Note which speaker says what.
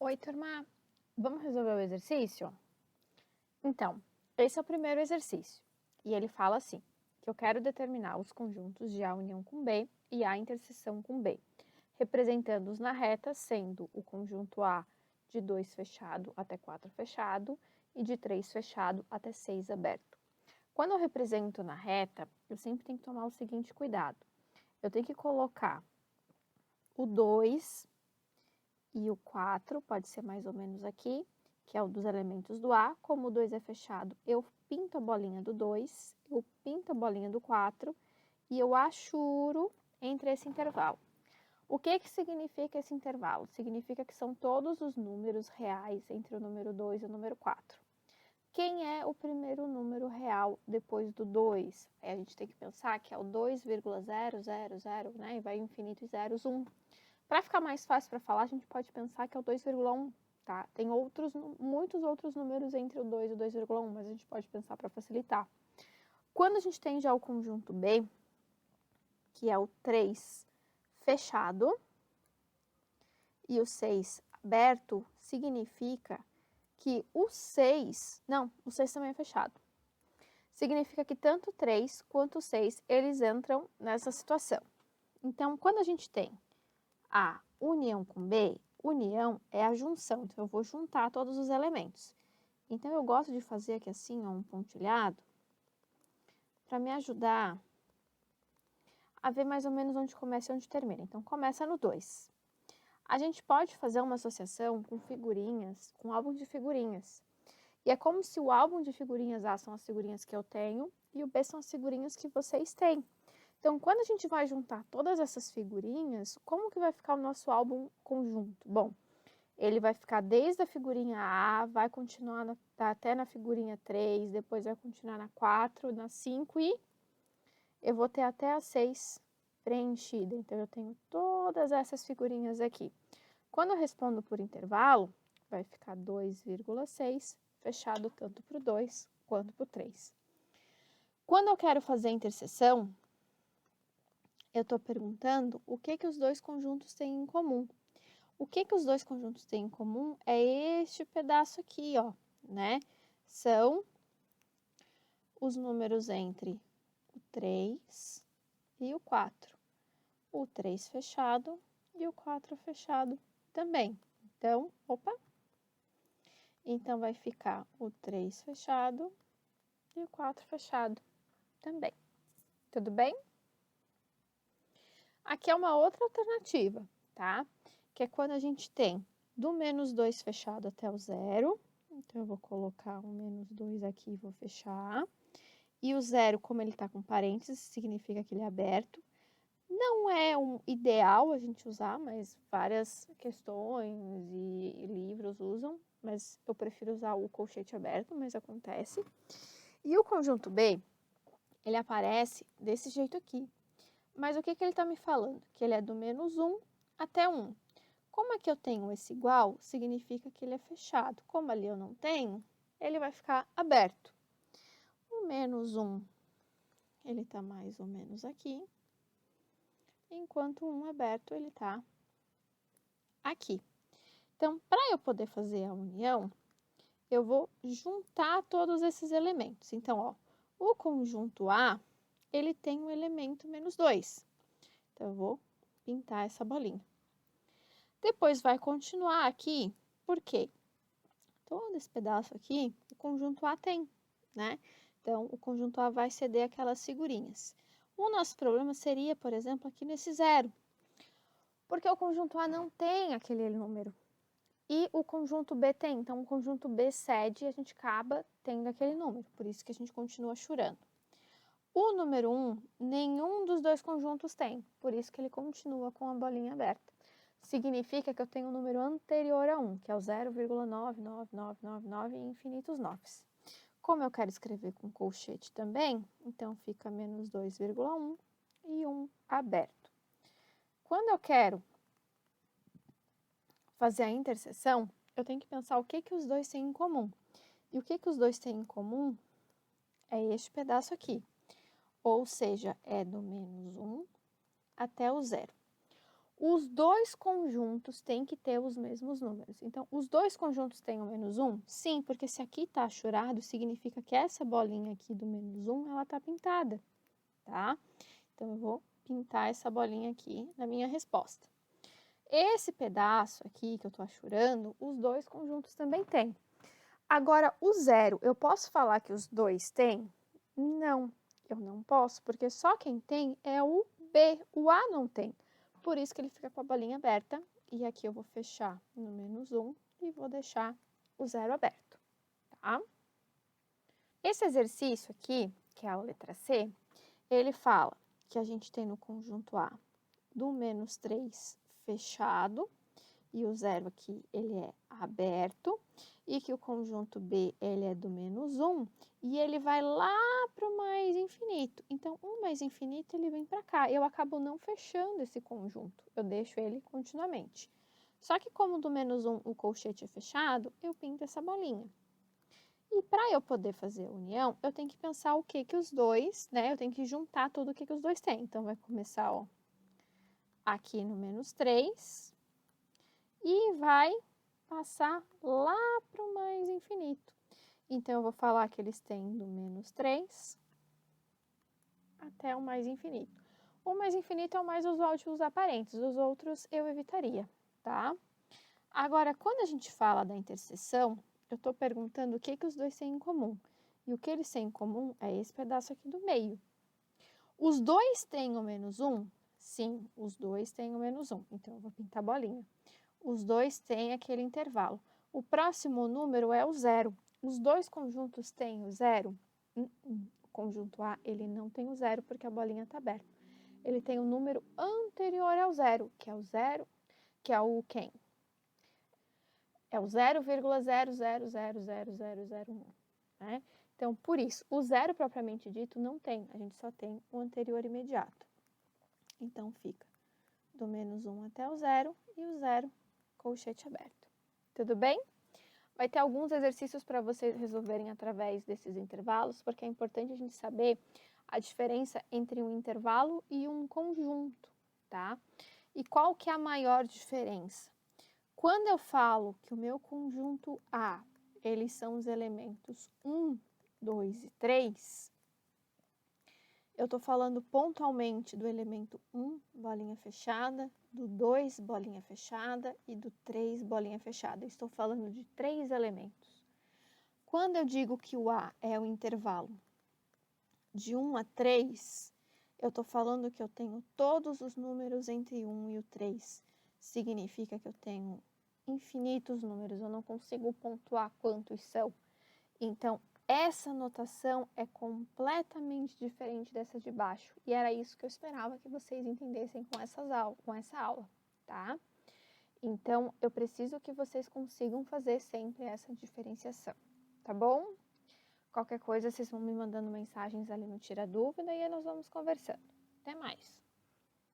Speaker 1: Oi, turma! Vamos resolver o exercício? Então, esse é o primeiro exercício. E ele fala assim, que eu quero determinar os conjuntos de A união com B e A interseção com B, representando-os na reta, sendo o conjunto A de 2 fechado até 4 fechado e de 3 fechado até 6 aberto. Quando eu represento na reta, eu sempre tenho que tomar o seguinte cuidado. Eu tenho que colocar o 2 e o 4, pode ser mais ou menos aqui, que é o dos elementos do A. Como o 2 é fechado, eu pinto a bolinha do 2, eu pinto a bolinha do 4 e eu achuro entre esse intervalo. O que significa esse intervalo? Significa que são todos os números reais entre o número 2 e o número 4. Quem é o primeiro número real depois do 2? Aí a gente tem que pensar que é o 2,000, né? E vai infinito e zeros, 1. Para ficar mais fácil para falar, a gente pode pensar que é o 2,1, tá? Tem muitos outros números entre o 2 e o 2,1, mas a gente pode pensar para facilitar. Quando a gente tem já o conjunto B, que é o 3 fechado e o 6 aberto, significa que o 6... Não, o 6 também é fechado. Significa que tanto o 3 quanto o 6, eles entram nessa situação. Então, quando a gente tem A união com B, união é a junção, então eu vou juntar todos os elementos. Então, eu gosto de fazer aqui assim, ó, um pontilhado, para me ajudar a ver mais ou menos onde começa e onde termina. Então, começa no 2. A gente pode fazer uma associação com figurinhas, com álbum de figurinhas. E é como se o álbum de figurinhas A são as figurinhas que eu tenho e o B são as figurinhas que vocês têm. Então, quando a gente vai juntar todas essas figurinhas, como que vai ficar o nosso álbum conjunto? Bom, ele vai ficar desde a figurinha A, vai continuar até na figurinha 3, depois vai continuar na 4, na 5 e eu vou ter até a 6 preenchida. Então, eu tenho todas essas figurinhas aqui. Quando eu respondo por intervalo, vai ficar 2,6 fechado tanto para o 2 quanto para o 3. Quando eu quero fazer a interseção, eu estou perguntando o que os dois conjuntos têm em comum. O que os dois conjuntos têm em comum é este pedaço aqui, ó, né? São os números entre o 3 e o 4. O 3 fechado e o 4 fechado também. Então, Então, vai ficar o 3 fechado e o 4 fechado também. Tudo bem? Aqui é uma outra alternativa, tá? Que é quando a gente tem do menos 2 fechado até o 0. Então, eu vou colocar o menos 2 aqui e vou fechar. E o 0, como ele está com parênteses, significa que ele é aberto. Não é um ideal a gente usar, mas várias questões e livros usam. Mas eu prefiro usar o colchete aberto, mas acontece. E o conjunto B, ele aparece desse jeito aqui. Mas o que ele está me falando? Que ele é do menos 1 até 1. Como é que eu tenho esse igual, significa que ele é fechado. Como ali eu não tenho, ele vai ficar aberto. O menos 1, ele está mais ou menos aqui. Enquanto o 1 aberto, ele está aqui. Então, para eu poder fazer a união, eu vou juntar todos esses elementos. Então, ó, o conjunto A, ele tem um elemento menos 2. Então, eu vou pintar essa bolinha. Depois vai continuar aqui, por quê? Todo esse pedaço aqui, o conjunto A tem, né? Então, o conjunto A vai ceder aquelas figurinhas. O nosso problema seria, por exemplo, aqui nesse 0. Porque o conjunto A não tem aquele número. E o conjunto B tem. Então, o conjunto B cede e a gente acaba tendo aquele número. Por isso que a gente continua churando. O número 1, nenhum dos dois conjuntos tem. Por isso que ele continua com a bolinha aberta. Significa que eu tenho um número anterior a 1, que é o 0,99999 e infinitos 9. Como eu quero escrever com colchete também, então fica menos 2,1 e 1 aberto. Quando eu quero fazer a interseção, eu tenho que pensar o que os dois têm em comum. E o que os dois têm em comum é este pedaço aqui. Ou seja, é do menos 1 até o 0. Os dois conjuntos têm que ter os mesmos números. Então, os dois conjuntos têm o menos 1? Sim, porque se aqui está achurado, significa que essa bolinha aqui do menos 1, ela está pintada, tá? Então, eu vou pintar essa bolinha aqui na minha resposta. Esse pedaço aqui que eu estou achurando, os dois conjuntos também têm. Agora, o 0, eu posso falar que os dois têm? Não, eu não posso, porque só quem tem é o B, o A não tem. Por isso que ele fica com a bolinha aberta, e aqui eu vou fechar no menos 1 e vou deixar o 0 aberto, tá? Esse exercício aqui, que é a letra C, ele fala que a gente tem no conjunto A do menos 3 fechado, e o 0 aqui ele é aberto, e que o conjunto B ele é do menos 1, e ele vai lá para o mais infinito. Então, o mais infinito ele vem para cá. Eu acabo não fechando esse conjunto, eu deixo ele continuamente. Só que como do menos 1 o colchete é fechado, eu pinto essa bolinha. E para eu poder fazer a união, eu tenho que pensar o que os dois, né? Eu tenho que juntar tudo o que os dois têm. Então, vai começar, ó, aqui no menos 3 e vai passar lá para o mais infinito. Então, eu vou falar que eles têm do menos 3 até o mais infinito. O mais infinito é o mais usual de usar parênteses, os outros eu evitaria, tá? Agora, quando a gente fala da interseção, eu estou perguntando o que os dois têm em comum. E o que eles têm em comum é esse pedaço aqui do meio. Os dois têm o menos 1? Sim, os dois têm o menos 1. Então, eu vou pintar a bolinha. Os dois têm aquele intervalo. O próximo número é o 0. Os dois conjuntos têm o 0? O conjunto A, ele não tem o 0 porque a bolinha está aberta. Ele tem o número anterior ao 0, que é o 0, que é o quem? É o 0,00000001, né? Então, por isso, o 0 propriamente dito não tem, a gente só tem o anterior imediato. Então, fica do menos 1 até o 0 e o 0 colchete aberto. Tudo bem? Vai ter alguns exercícios para vocês resolverem através desses intervalos, porque é importante a gente saber a diferença entre um intervalo e um conjunto, tá? E qual que é a maior diferença? Quando eu falo que o meu conjunto A, eles são os elementos 1, 2 e 3, eu estou falando pontualmente do elemento 1, bolinha fechada, do 2, bolinha fechada e do 3, bolinha fechada. Estou falando de 3 elementos. Quando eu digo que o A é o intervalo de 1 a 3, eu estou falando que eu tenho todos os números entre 1 e o 3. Significa que eu tenho infinitos números, eu não consigo pontuar quantos são. Então, essa notação é completamente diferente dessa de baixo. E era isso que eu esperava que vocês entendessem com essa aula, tá? Então, eu preciso que vocês consigam fazer sempre essa diferenciação, tá bom? Qualquer coisa, vocês vão me mandando mensagens ali no Tira Dúvida e aí nós vamos conversando. Até mais!